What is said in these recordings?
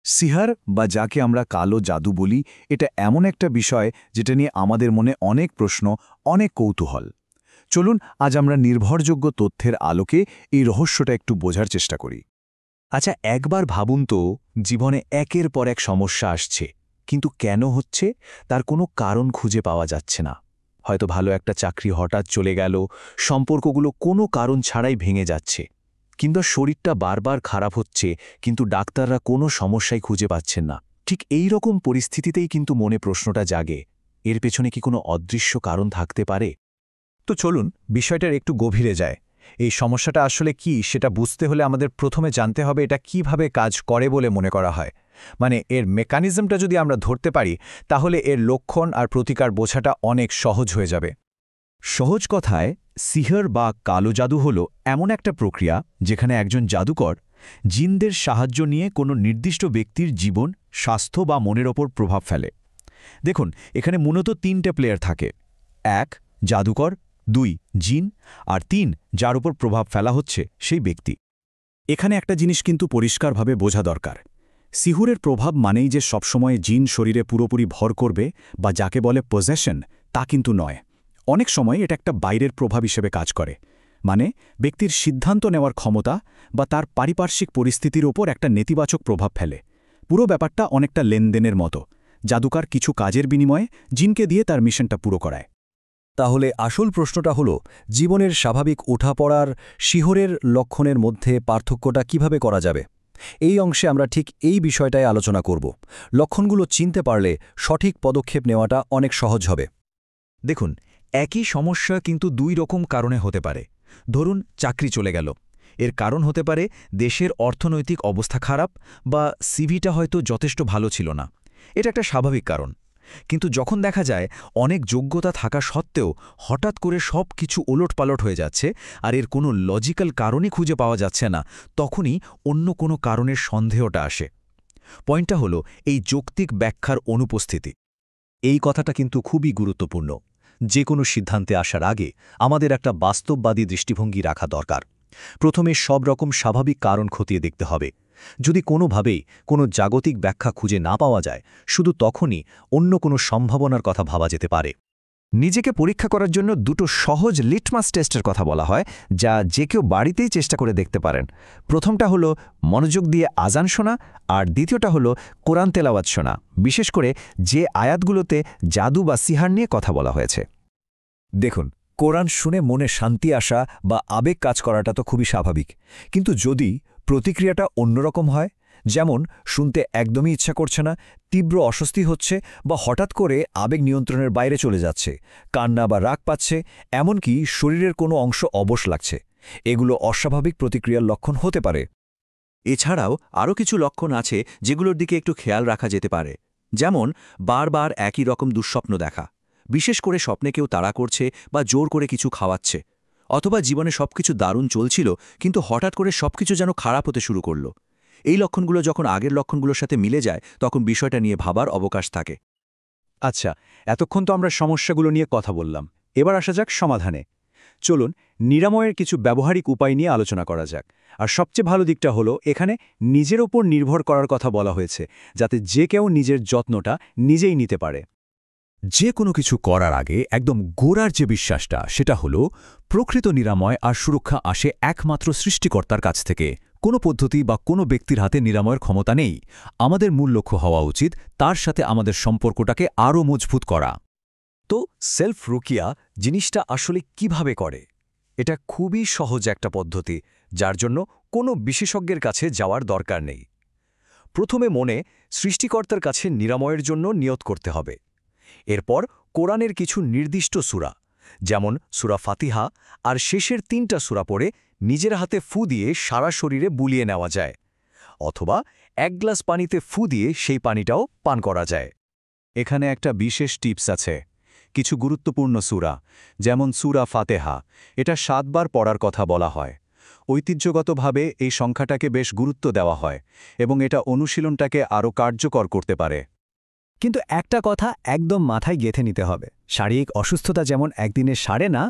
সিহার বা যাকে আমরা কালো জাদু বলি, এটা এমন একটা বিষয় যেটা নিয়ে আমাদের মনে অনেক প্রশ্ন, অনেক কৌতূহল। চলুন আজ আমরা নির্ভরযোগ্য তথ্যের আলোকে এই রহস্যটা একটু বোঝার চেষ্টা করি। আচ্ছা, একবার ভাবুন তো, জীবনে একের পর এক সমস্যা আসছে, কিন্তু কেন হচ্ছে তার কোনো কারণ খুঁজে পাওয়া যাচ্ছে না। হয়তো ভালো একটা চাকরি হঠাৎ চলে গেল, সম্পর্কগুলো কোনো কারণ ছাড়াই ভেঙে যাচ্ছে, কিংবা শরীরটা বারবার খারাপ হচ্ছে, কিন্তু ডাক্তাররা কোনো সমস্যাই খুঁজে পাচ্ছেন না। ঠিক এই রকম পরিস্থিতিতেই কিন্তু মনে প্রশ্নটা জাগে, এর পেছনে কি কোনো অদৃশ্য কারণ থাকতে পারে? তো চলুন বিষয়টার একটু গভীরে যায়। এই সমস্যাটা আসলে কি সেটা বুঝতে হলে আমাদের প্রথমে জানতে হবে এটা কিভাবে কাজ করে বলে মনে করা হয়। মানে এর মেকানিজমটা যদি আমরা ধরতে পারি, তাহলে এর লক্ষণ আর প্রতিকার বোঝাটা অনেক সহজ হয়ে যাবে। সহজ কথায়, সিহর বা কালো জাদু হল এমন একটা প্রক্রিয়া যেখানে একজন জাদুকর জিনদের সাহায্য নিয়ে কোনো নির্দিষ্ট ব্যক্তির জীবন, স্বাস্থ্য বা মনের ওপর প্রভাব ফেলে। দেখুন, এখানে মূলত ৩টে প্লেয়ার থাকে। ১ জাদুকর, ২ জিন, আর ৩ যার উপর প্রভাব ফেলা হচ্ছে সেই ব্যক্তি। এখানে একটা জিনিস কিন্তু পরিষ্কারভাবে বোঝা দরকার। সিহুরের প্রভাব মানেই যে সবসময় জিন শরীরে পুরোপুরি ভর করবে বা যাকে বলে পজেশন, তা কিন্তু নয়। অনেক সময় এটা একটা বাইরের প্রভাব হিসেবে কাজ করে। মানে ব্যক্তির সিদ্ধান্ত নেওয়ার ক্ষমতা বা তার পারিপার্শ্বিক পরিস্থিতির ওপর একটা নেতিবাচক প্রভাব ফেলে। পুরো ব্যাপারটা অনেকটা লেনদেনের মতো। জাদুকার কিছু কাজের বিনিময়ে জিনকে দিয়ে তার মিশনটা পুরো করায়। তাহলে আসল প্রশ্নটা হলো, জীবনের স্বাভাবিক ওঠাপড়ার শিহরের লক্ষণের মধ্যে পার্থক্যটা কিভাবে করা যাবে। এই অংশে আমরা ঠিক এই বিষয়টাই আলোচনা করব। লক্ষণগুলো চিনতে পারলে সঠিক পদক্ষেপ নেওয়াটা অনেক সহজ হবে। দেখুন, একই সমস্যা কিন্তু ২ রকম কারণে হতে পারে। ধরুন, চাকরি চলে গেল, এর কারণ হতে পারে দেশের অর্থনৈতিক অবস্থা খারাপ, বা সিভিটা হয়তো যথেষ্ট ভালো ছিল না। এটা একটা স্বাভাবিক কারণ। কিন্তু যখন দেখা যায় অনেক যোগ্যতা থাকা সত্ত্বেও হঠাৎ করে সব কিছু ওলটপালট হয়ে যাচ্ছে, আর এর কোনো লজিক্যাল কারণই খুঁজে পাওয়া যাচ্ছে না, তখনই অন্য কোনো কারণের সন্দেহটা আসে। পয়েন্টটা হলো এই যৌক্তিক ব্যাখ্যার অনুপস্থিতি। এই কথাটা কিন্তু খুবই গুরুত্বপূর্ণ। যে কোনো সিদ্ধান্তে আসার আগে আমাদের একটা বাস্তববাদী দৃষ্টিভঙ্গি রাখা দরকার। প্রথমে সব রকম স্বাভাবিক কারণ খতিয়ে দেখতে হবে। যদি কোনোভাবেই কোনো জাগতিক ব্যাখ্যা খুঁজে না পাওয়া যায়, শুধু তখনই অন্য কোনো সম্ভাবনার কথা ভাবা যেতে পারে। নিজেকে পরীক্ষা করার জন্য ২টো সহজ লিটমাস টেস্টের কথা বলা হয়, যা যে কেউ বাড়িতেই চেষ্টা করে দেখতে পারেন। প্রথমটা হলো মনোযোগ দিয়ে আজান শোনা, আর দ্বিতীয়টা হলো কোরআন তেলাওয়াত শোনা, বিশেষ করে যে আয়াতগুলোতে জাদু বা সিহার নিয়ে কথা বলা হয়েছে। দেখুন, কোরআন শুনে মনে শান্তি আসা বা আবেগ কাজ করাটা তো খুবই স্বাভাবিক। কিন্তু যদি প্রতিক্রিয়াটা অন্যরকম হয়, যেমন শুনতে একদমই ইচ্ছা করছে না, তীব্র অস্বস্তি হচ্ছে, বা হঠাৎ করে আবেগ নিয়ন্ত্রণের বাইরে চলে যাচ্ছে, কান্না বা রাগ পাচ্ছে, এমনকি শরীরের কোনো অংশ অবশ লাগছে, এগুলো অস্বাভাবিক প্রতিক্রিয়ার লক্ষণ হতে পারে। এছাড়াও আরও কিছু লক্ষণ আছে যেগুলোর দিকে একটু খেয়াল রাখা যেতে পারে। যেমন বারবার একই রকম দুঃস্বপ্ন দেখা, বিশেষ করে স্বপ্নে কেউ তাড়া করছে বা জোর করে কিছু খাওয়াচ্ছে, অথবা জীবনে সবকিছু দারুণ চলছিল কিন্তু হঠাৎ করে সবকিছু যেন খারাপ হতে শুরু করল। এই লক্ষণগুলো যখন আগের লক্ষণগুলোর সাথে মিলে যায়, তখন বিষয়টা নিয়ে ভাবার অবকাশ থাকে। আচ্ছা, এতক্ষণ তো আমরা সমস্যাগুলো নিয়ে কথা বললাম, এবার আসা যাক সমাধানে। চলুন নিরাময়ের কিছু ব্যবহারিক উপায় নিয়ে আলোচনা করা যাক। আর সবচেয়ে ভালো দিকটা হলো, এখানে নিজের ওপর নির্ভর করার কথা বলা হয়েছে, যাতে যে কেউ নিজের যত্নটা নিজেই নিতে পারে। যে কোনো কিছু করার আগে একদম গোড়ার যে বিশ্বাসটা, সেটা হলো প্রকৃত নিরাময় আর সুরক্ষা আসে একমাত্র সৃষ্টিকর্তার কাছ থেকে। কোনো পদ্ধতি বা কোনো ব্যক্তির হাতে নিরাময়ের ক্ষমতা নেই। আমাদের মূল লক্ষ্য হওয়া উচিত তার সাথে আমাদের সম্পর্কটাকে আরও মজবুত করা। তো সেলফ রুকিয়া জিনিসটা আসলে কিভাবে করে? এটা খুবই সহজ একটা পদ্ধতি, যার জন্য কোনো বিশেষজ্ঞের কাছে যাওয়ার দরকার নেই। প্রথমে মনে সৃষ্টিকর্তার কাছে নিরাময়ের জন্য নিয়ত করতে হবে। এরপর কোরআনের কিছু নির্দিষ্ট সূরা, যেমন সূরা ফাতিহা আর শেষের ৩টা সূরা পড়ে নিজের হাতে ফু দিয়ে সারা শরীরে বুলিয়ে নেওয়া যায়, অথবা ১ গ্লাস পানিতে ফু দিয়ে সেই পানিটাও পান করা যায়। এখানে একটা বিশেষ টিপস আছে। কিছু গুরুত্বপূর্ণ সূরা, যেমন সূরা ফাতেহা, এটা ৭ বার পড়ার কথা বলা হয়। ঐতিহ্যগতভাবে এই সংখ্যাটাকে বেশ গুরুত্ব দেওয়া হয় এবং এটা অনুশীলনটাকে আরও কার্যকর করতে পারে। কিন্তু একটা কথা একদম মাথায় গেঁথে নিতে হবে, শারীরিক অসুস্থতা যেমন একদিনে সারে না,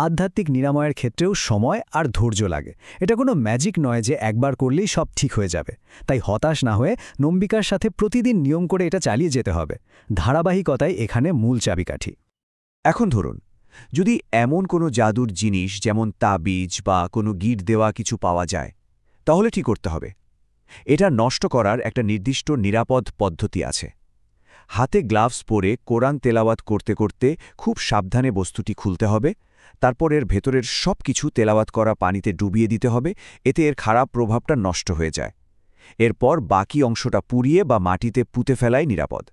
আধ্যাত্মিক নিরাময়ের ক্ষেত্রেও সময় আর ধৈর্য লাগে। এটা কোনো ম্যাজিক নয় যে একবার করলেই সব ঠিক হয়ে যাবে। তাই হতাশ না হয়ে নম্বিকার সাথে প্রতিদিন নিয়ম করে এটা চালিয়ে যেতে হবে। ধারাবাহিকতাই এখানে মূল চাবিকাঠি। এখন ধরুন, যদি এমন কোনো জাদুর জিনিস যেমন তাবিজ বা কোনো গিট দেওয়া কিছু পাওয়া যায়, তাহলে ঠিক করতে হবে। এটা নষ্ট করার একটা নির্দিষ্ট নিরাপদ পদ্ধতি আছে। হাতে গ্লাভস পরে কোরআন তেলাওয়াত করতে করতে খুব সাবধানে বস্তুটি খুলতে হবে, তারপর এর ভেতরের সব কিছু তেলাওয়াত করা পানিতে ডুবিয়ে দিতে হবে, এতে এর খারাপ প্রভাবটা নষ্ট হয়ে যায়। এরপর বাকি অংশটা পুড়িয়ে বা মাটিতে পুঁতে ফেলাই নিরাপদ।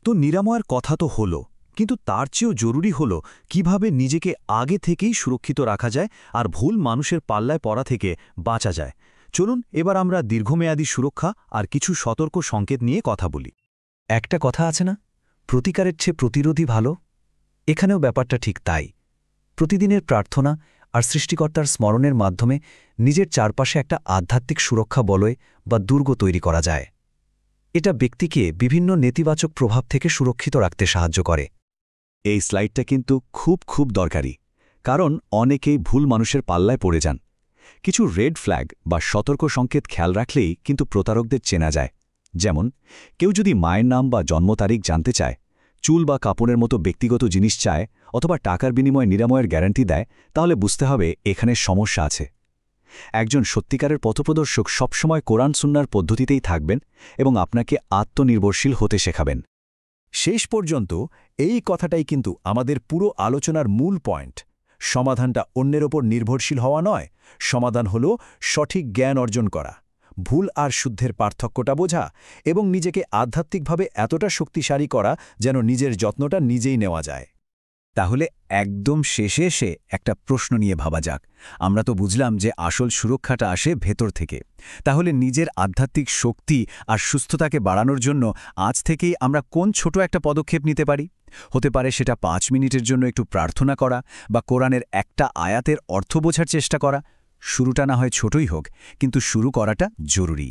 তো নিরাময়ের কথা তো হলো, কিন্তু তার চেয়েও জরুরি হলো কিভাবে নিজেকে আগে থেকেই সুরক্ষিত রাখা যায় আর ভুল মানুষের পাল্লায় পড়া থেকে বাঁচা যায়। চলুন এবার আমরা দীর্ঘমেয়াদী সুরক্ষা আর কিছু সতর্ক সংকেত নিয়ে কথা বলি। একটা কথা আছে না, প্রতিকারের চেয়ে প্রতিরোধই ভালো? এখানেও ব্যাপারটা ঠিক তাই। প্রতিদিনের প্রার্থনা আর সৃষ্টিকর্তার স্মরণের মাধ্যমে নিজের চারপাশে একটা আধ্যাত্মিক সুরক্ষা বলয় বা দুর্গ তৈরি করা যায়। এটা ব্যক্তিকে বিভিন্ন নেতিবাচক প্রভাব থেকে সুরক্ষিত রাখতে সাহায্য করে। এই স্লাইডটা কিন্তু খুব দরকারি, কারণ অনেকেই ভুল মানুষের পাল্লায় পড়ে যান। কিছু রেড ফ্ল্যাগ বা সতর্ক সংকেত খেয়াল রাখলেই কিন্তু প্রতারকদের চেনা যায়। যেমন, কেউ যদি মায়ের নাম বা জন্ম তারিখ জানতে চায়, চুল বা কাপড়ের মতো ব্যক্তিগত জিনিস চায়, অথবা টাকার বিনিময়ে নিরাময়ের গ্যারান্টি দেয়, তাহলে বুঝতে হবে এখানে সমস্যা আছে। একজন সত্যিকারের পথপ্রদর্শক সবসময় কোরআন সুন্নাহর পদ্ধতিতেই থাকবেন এবং আপনাকে আত্মনির্ভরশীল হতে শেখাবেন। শেষ পর্যন্ত এই কথাটাই কিন্তু আমাদের পুরো আলোচনার মূল পয়েন্ট। সমাধানটা অন্যের ওপর নির্ভরশীল হওয়া নয়, সমাধান হল সঠিক জ্ঞান অর্জন করা, ভুল আর শুদ্ধের পার্থক্যটা বোঝা এবং নিজেকে আধ্যাত্মিকভাবে এতটা শক্তিশালী করা যেন নিজের যত্নটা নিজেই নেওয়া যায়। তাহলে একদম শেষে এসে একটা প্রশ্ন নিয়ে ভাবা যাক। আমরা তো বুঝলাম যে আসল সুরক্ষাটা আসে ভেতর থেকে। তাহলে নিজের আধ্যাত্মিক শক্তি আর সুস্থতাকে বাড়ানোর জন্য আজ থেকেই আমরা কোন ছোট একটা পদক্ষেপ নিতে পারি? হতে পারে সেটা 5 মিনিটের জন্য একটু প্রার্থনা করা বা কোরআনের একটা আয়াতের অর্থ বোঝার চেষ্টা করা। শুরুটা না হয় ছোটই হোক, কিন্তু শুরু করাটা জরুরি।